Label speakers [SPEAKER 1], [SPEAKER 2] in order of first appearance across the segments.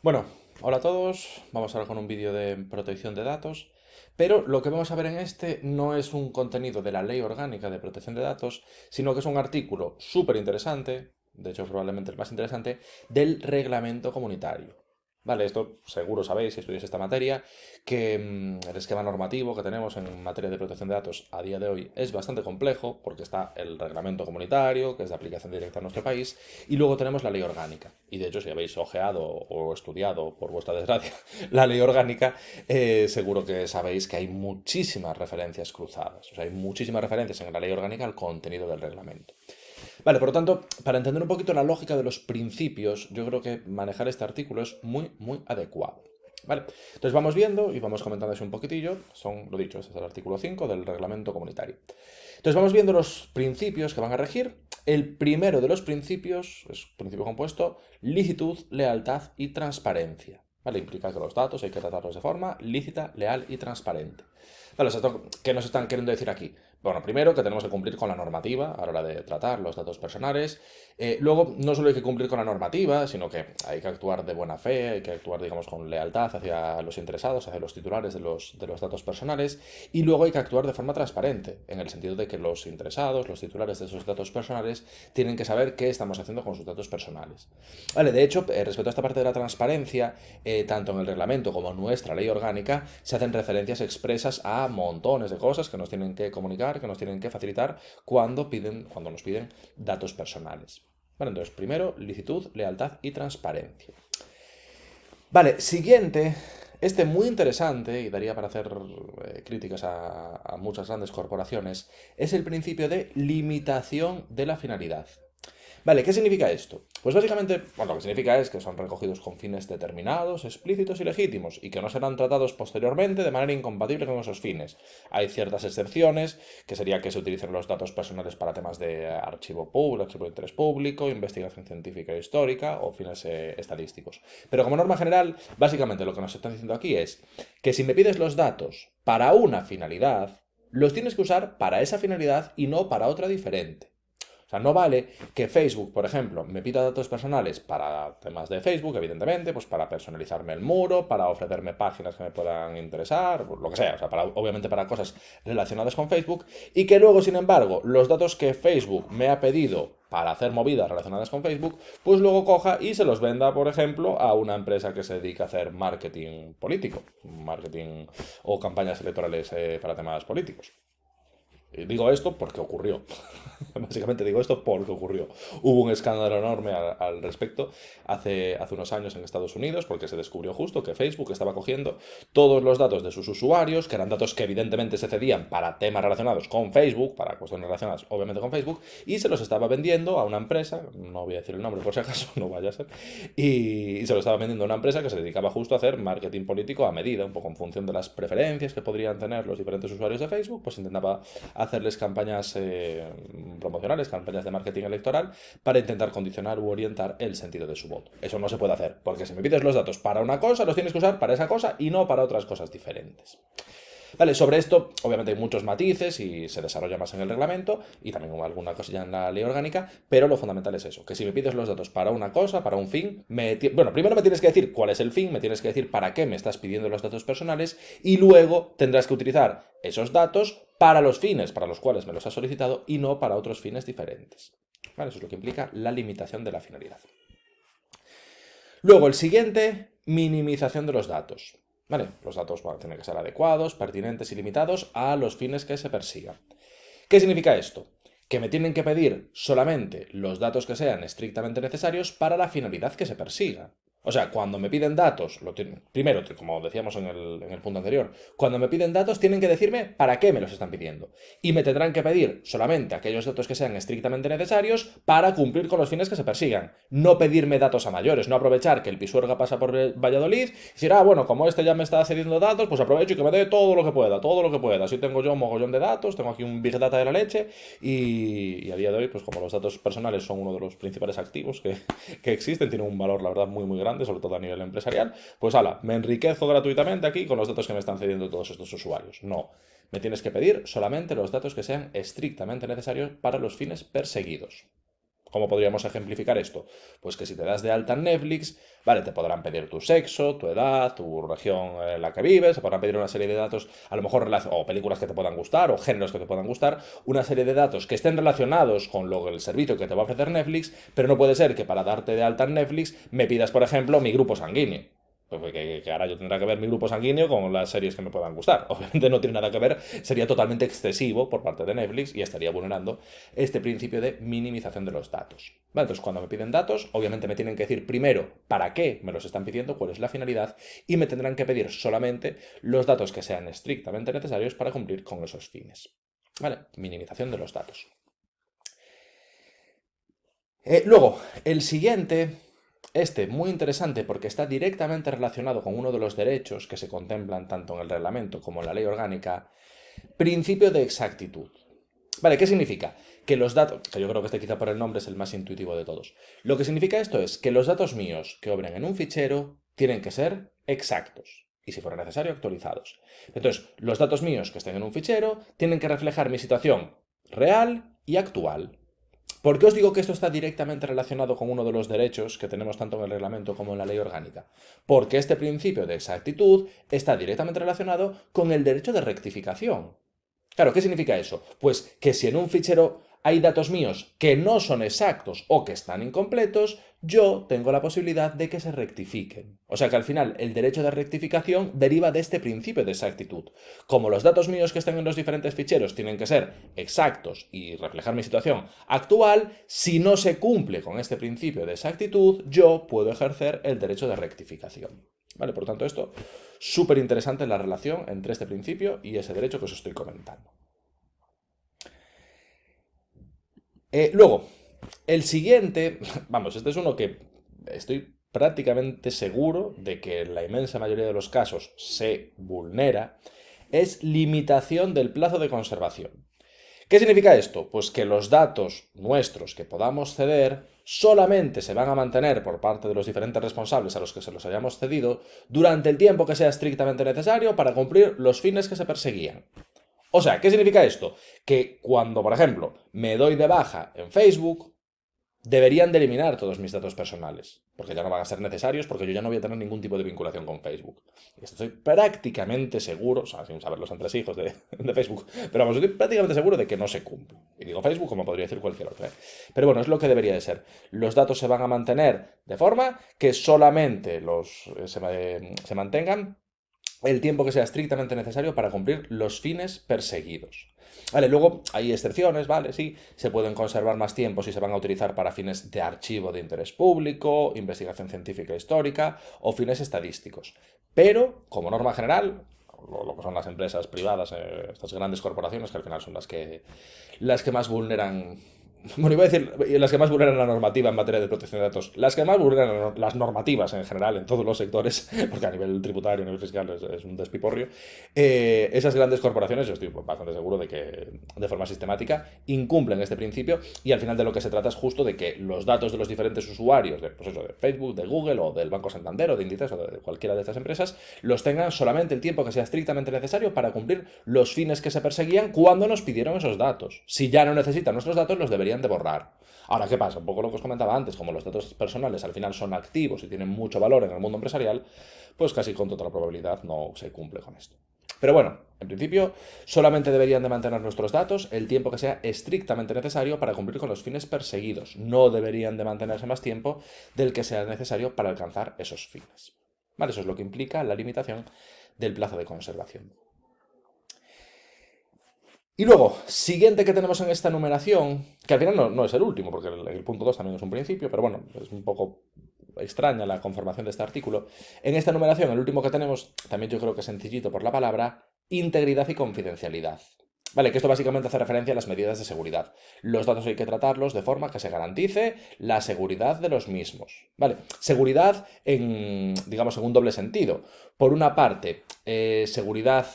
[SPEAKER 1] Bueno, hola a todos, vamos ahora con un vídeo de protección de datos, pero lo que vamos a ver en este no es un contenido de la Ley Orgánica de Protección de Datos, sino que es un artículo súper interesante, de hecho probablemente el más interesante, del Reglamento Comunitario. Vale, esto seguro sabéis si estudiáis esta materia, que el esquema normativo que tenemos en materia de protección de datos a día de hoy es bastante complejo, porque está el reglamento comunitario, que es de aplicación directa a nuestro país, y luego tenemos la ley orgánica. Y de hecho, si habéis ojeado o estudiado, por vuestra desgracia, la ley orgánica, seguro que sabéis que hay muchísimas referencias cruzadas. O sea, hay muchísimas referencias en la ley orgánica al contenido del reglamento. Vale, por lo tanto, para entender un poquito la lógica de los principios, yo creo que manejar este artículo es muy adecuado. Vale, entonces vamos viendo y vamos comentando así un poquitillo. Son, lo dicho, este es el artículo 5 del reglamento comunitario. Entonces vamos viendo los principios que van a regir. El primero de los principios es principio compuesto: licitud, lealtad y transparencia. ¿Vale? Implica que los datos hay que tratarlos de forma lícita, leal y transparente. Vale, ¿qué nos están queriendo decir aquí? Bueno, primero que tenemos que cumplir con la normativa a la hora de tratar los datos personales. Luego, no solo hay que cumplir con la normativa, sino que hay que actuar de buena fe, hay que actuar, digamos, con lealtad hacia los interesados, hacia los titulares de los datos personales. Y luego hay que actuar de forma transparente, en el sentido de que los interesados, los titulares de esos datos personales, tienen que saber qué estamos haciendo con sus datos personales. Vale, de hecho, respecto a esta parte de la transparencia, tanto en el reglamento como en nuestra ley orgánica, se hacen referencias expresas a montones de cosas que nos tienen que comunicar, que nos tienen que facilitar cuando nos piden datos personales. Vale, entonces, primero, licitud, lealtad y transparencia. Vale, siguiente, este muy interesante, y daría para hacer críticas a muchas grandes corporaciones, es el principio de limitación de la finalidad. Vale, ¿qué significa esto? Pues básicamente, bueno, lo que significa es que son recogidos con fines determinados, explícitos y legítimos, y que no serán tratados posteriormente de manera incompatible con esos fines. Hay ciertas excepciones, que sería que se utilicen los datos personales para temas de archivo público, archivo de interés público, investigación científica e histórica o fines estadísticos. Pero como norma general, básicamente lo que nos están diciendo aquí es que si me pides los datos para una finalidad, los tienes que usar para esa finalidad y no para otra diferente. O sea, no vale que Facebook, por ejemplo, me pida datos personales para temas de Facebook, evidentemente, pues para personalizarme el muro, para ofrecerme páginas que me puedan interesar, pues lo que sea, o sea, obviamente para cosas relacionadas con Facebook, y que luego, sin embargo, los datos que Facebook me ha pedido para hacer movidas relacionadas con Facebook, pues luego coja y se los venda, por ejemplo, a una empresa que se dedica a hacer marketing político, marketing o campañas electorales para temas políticos. Digo esto porque ocurrió. Básicamente digo esto porque ocurrió. Hubo un escándalo enorme al respecto hace unos años en Estados Unidos porque se descubrió justo que Facebook estaba cogiendo todos los datos de sus usuarios, que eran datos que evidentemente se cedían para temas relacionados con Facebook, para cuestiones relacionadas obviamente con Facebook, y se los estaba vendiendo a una empresa, no voy a decir el nombre por si acaso, no vaya a ser, y se lo estaba vendiendo a una empresa que se dedicaba justo a hacer marketing político a medida, un poco en función de las preferencias que podrían tener los diferentes usuarios de Facebook, pues intentaba hacerles campañas promocionales, campañas de marketing electoral, para intentar condicionar u orientar el sentido de su voto. Eso no se puede hacer, porque si me pides los datos para una cosa, los tienes que usar para esa cosa y no para otras cosas diferentes. Vale, sobre esto, obviamente hay muchos matices y se desarrolla más en el reglamento y también alguna cosilla en la ley orgánica, pero lo fundamental es eso, que si me pides los datos para una cosa, para un fin, bueno, primero me tienes que decir cuál es el fin, me tienes que decir para qué me estás pidiendo los datos personales y luego tendrás que utilizar esos datos para los fines para los cuales me los has solicitado y no para otros fines diferentes. Vale, eso es lo que implica la limitación de la finalidad. Luego, el siguiente, minimización de los datos. ¿Vale? Los datos tienen que ser adecuados, pertinentes y limitados a los fines que se persigan. ¿Qué significa esto? Que me tienen que pedir solamente los datos que sean estrictamente necesarios para la finalidad que se persiga. O sea, cuando me piden datos, primero, como decíamos en el punto anterior, cuando me piden datos tienen que decirme para qué me los están pidiendo. Y me tendrán que pedir solamente aquellos datos que sean estrictamente necesarios para cumplir con los fines que se persigan. No pedirme datos a mayores, no aprovechar que el Pisuerga pasa por Valladolid y decir, bueno, como este ya me está cediendo datos, pues aprovecho y que me dé todo lo que pueda, todo lo que pueda. Así tengo yo un mogollón de datos, tengo aquí un Big Data de la leche y a día de hoy, pues como los datos personales son uno de los principales activos que existen, tienen un valor, la verdad, muy grande, sobre todo a nivel empresarial, pues me enriquezo gratuitamente aquí con los datos que me están cediendo todos estos usuarios. No, me tienes que pedir solamente los datos que sean estrictamente necesarios para los fines perseguidos. ¿Cómo podríamos ejemplificar esto? Pues que si te das de alta en Netflix, vale, te podrán pedir tu sexo, tu edad, tu región en la que vives, se podrán pedir una serie de datos, a lo mejor, o películas que te puedan gustar, o géneros que te puedan gustar, una serie de datos que estén relacionados con el servicio que te va a ofrecer Netflix, pero no puede ser que para darte de alta en Netflix me pidas, por ejemplo, mi grupo sanguíneo. Pues que ahora yo tendrá que ver mi grupo sanguíneo con las series que me puedan gustar. Obviamente no tiene nada que ver, sería totalmente excesivo por parte de Netflix y estaría vulnerando este principio de minimización de los datos. Vale, entonces cuando me piden datos, obviamente me tienen que decir primero para qué me los están pidiendo, cuál es la finalidad, y me tendrán que pedir solamente los datos que sean estrictamente necesarios para cumplir con esos fines. Vale, minimización de los datos. Luego, el siguiente, muy interesante porque está directamente relacionado con uno de los derechos que se contemplan tanto en el reglamento como en la ley orgánica, principio de exactitud. Vale, ¿qué significa? Que los datos, que yo creo que este quizá por el nombre es el más intuitivo de todos. Lo que significa esto es que los datos míos que obren en un fichero tienen que ser exactos y, si fuera necesario, actualizados. Entonces, los datos míos que estén en un fichero tienen que reflejar mi situación real y actual. ¿Por qué os digo que esto está directamente relacionado con uno de los derechos que tenemos tanto en el reglamento como en la ley orgánica? Porque este principio de exactitud está directamente relacionado con el derecho de rectificación. Claro, ¿qué significa eso? Pues que si en un fichero hay datos míos que no son exactos o que están incompletos, yo tengo la posibilidad de que se rectifiquen. O sea que al final el derecho de rectificación deriva de este principio de exactitud. Como los datos míos que estén en los diferentes ficheros tienen que ser exactos y reflejar mi situación actual, si no se cumple con este principio de exactitud, yo puedo ejercer el derecho de rectificación. ¿Vale? Por lo tanto, esto súper interesante la relación entre este principio y ese derecho que os estoy comentando. Luego, el siguiente, vamos, este es uno que estoy prácticamente seguro de que en la inmensa mayoría de los casos se vulnera, es limitación del plazo de conservación. ¿Qué significa esto? Pues que los datos nuestros que podamos ceder solamente se van a mantener por parte de los diferentes responsables a los que se los hayamos cedido durante el tiempo que sea estrictamente necesario para cumplir los fines que se perseguían. O sea, ¿qué significa esto? Que cuando, por ejemplo, me doy de baja en Facebook, deberían de eliminar todos mis datos personales, porque ya no van a ser necesarios, porque yo ya no voy a tener ningún tipo de vinculación con Facebook. Y estoy prácticamente seguro, o sea, sin saber los entresijos de Facebook, pero vamos, estoy prácticamente seguro de que no se cumple. Y digo Facebook como podría decir cualquier otro, ¿eh? Pero bueno, es lo que debería de ser. Los datos se van a mantener de forma que solamente se mantengan el tiempo que sea estrictamente necesario para cumplir los fines perseguidos. Vale, luego hay excepciones, vale, sí, se pueden conservar más tiempo si se van a utilizar para fines de archivo de interés público, investigación científica e histórica o fines estadísticos. Pero, como norma general, lo que son las empresas privadas, estas grandes corporaciones que al final son las que más vulneran. Bueno, iba a decir las que más vulneran la normativa en materia de protección de datos, las que más vulneran las normativas en general en todos los sectores, porque a nivel tributario, a nivel fiscal es un despiporrio, esas grandes corporaciones, yo estoy bastante seguro de que de forma sistemática incumplen este principio y al final de lo que se trata es justo de que los datos de los diferentes usuarios, pues eso, de Facebook, de Google o del Banco Santander o de Inditex o de cualquiera de estas empresas, los tengan solamente el tiempo que sea estrictamente necesario para cumplir los fines que se perseguían cuando nos pidieron esos datos. Si ya no necesitan nuestros datos, los deberían de borrar. Ahora, ¿qué pasa? Un poco lo que os comentaba antes, como los datos personales al final son activos y tienen mucho valor en el mundo empresarial, pues casi con toda la probabilidad no se cumple con esto. Pero bueno, en principio solamente deberían de mantener nuestros datos el tiempo que sea estrictamente necesario para cumplir con los fines perseguidos. No deberían de mantenerse más tiempo del que sea necesario para alcanzar esos fines. ¿Vale? Eso es lo que implica la limitación del plazo de conservación. Y luego, siguiente que tenemos en esta numeración, que al final no es el último, porque el punto 2 también es un principio, pero bueno, es un poco extraña la conformación de este artículo. En esta numeración, el último que tenemos, también yo creo que es sencillito por la palabra, integridad y confidencialidad. Vale, que esto básicamente hace referencia a las medidas de seguridad. Los datos hay que tratarlos de forma que se garantice la seguridad de los mismos. Vale, seguridad digamos, en un doble sentido. Por una parte, seguridad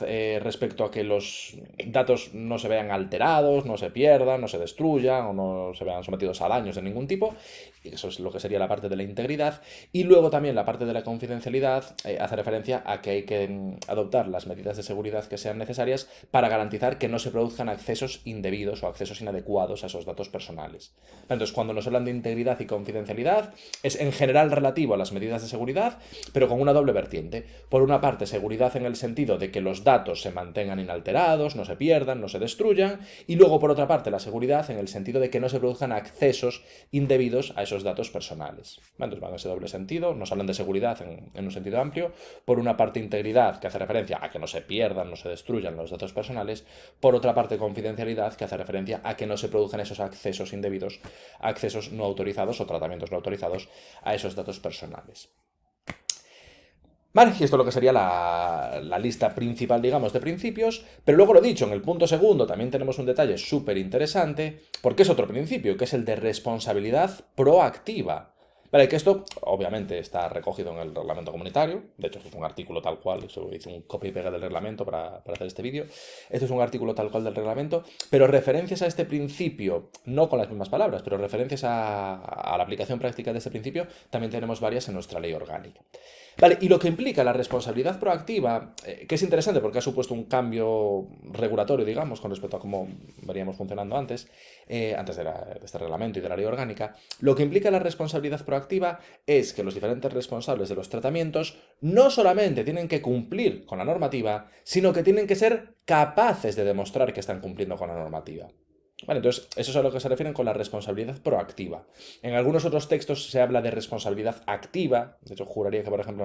[SPEAKER 1] respecto a que los datos no se vean alterados, no se pierdan, no se destruyan o no se vean sometidos a daños de ningún tipo. Y eso es lo que sería la parte de la integridad. Y luego también la parte de la confidencialidad hace referencia a que hay que adoptar las medidas de seguridad que sean necesarias para garantizar que no se produzcan accesos indebidos o accesos inadecuados a esos datos personales. Entonces, cuando nos hablan de integridad y confidencialidad, es en general relativo a las medidas de seguridad, pero con una doble vertiente. Por una parte, seguridad en el sentido de que los datos se mantengan inalterados, no se pierdan, no se destruyan, y luego, por otra parte, la seguridad en el sentido de que no se produzcan accesos indebidos a esos datos personales. Entonces, van en ese doble sentido, nos hablan de seguridad en un sentido amplio, por una parte integridad, que hace referencia a que no se pierdan, no se destruyan los datos personales, por otra parte confidencialidad, que hace referencia a que no se produzcan esos accesos indebidos, accesos no autorizados o tratamientos no autorizados a esos datos personales. Vale, y esto es lo que sería la lista principal, digamos, de principios, pero luego lo dicho, en el punto segundo también tenemos un detalle súper interesante, porque es otro principio, que es el de responsabilidad proactiva. Vale, que esto obviamente está recogido en el reglamento comunitario, de hecho es un artículo tal cual, eso hice un copia y pega del reglamento para hacer este vídeo, esto es un artículo tal cual del reglamento, pero referencias a este principio, no con las mismas palabras, pero referencias a la aplicación práctica de este principio, también tenemos varias en nuestra ley orgánica. Vale, y lo que implica la responsabilidad proactiva, que es interesante porque ha supuesto un cambio regulatorio, digamos, con respecto a cómo veníamos funcionando antes, antes de este reglamento y de la ley orgánica, lo que implica la responsabilidad proactiva es que los diferentes responsables de los tratamientos no solamente tienen que cumplir con la normativa, sino que tienen que ser capaces de demostrar que están cumpliendo con la normativa. Vale, entonces, eso es a lo que se refieren con la responsabilidad proactiva. En algunos otros textos se habla de responsabilidad activa. De hecho, juraría que, por ejemplo,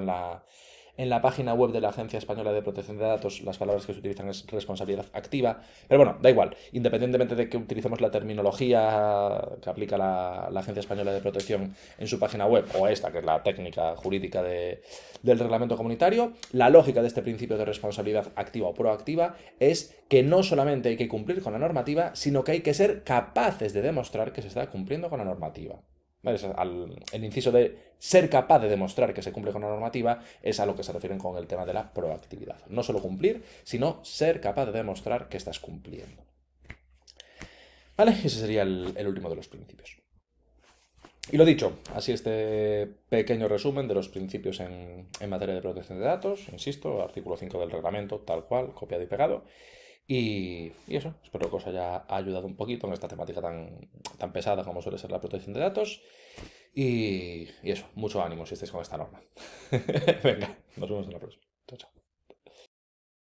[SPEAKER 1] en la página web de la Agencia Española de Protección de Datos, las palabras que se utilizan es responsabilidad activa. Pero bueno, da igual. Independientemente de que utilicemos la terminología que aplica la Agencia Española de Protección en su página web, o esta, que es la técnica jurídica del reglamento comunitario, la lógica de este principio de responsabilidad activa o proactiva es que no solamente hay que cumplir con la normativa, sino que hay que ser capaces de demostrar que se está cumpliendo con la normativa. ¿Vale? El inciso de ser capaz de demostrar que se cumple con la normativa es a lo que se refieren con el tema de la proactividad. No solo cumplir, sino ser capaz de demostrar que estás cumpliendo. ¿Vale? Ese sería el último de los principios. Y lo dicho, así este pequeño resumen de los principios en materia de protección de datos, insisto, artículo 5 del reglamento, tal cual, copiado y pegado. Y eso, espero que os haya ayudado un poquito en esta temática tan pesada como suele ser la protección de datos. Y eso, mucho ánimo si estáis con esta norma. Venga, nos vemos en la próxima. Chao, chao.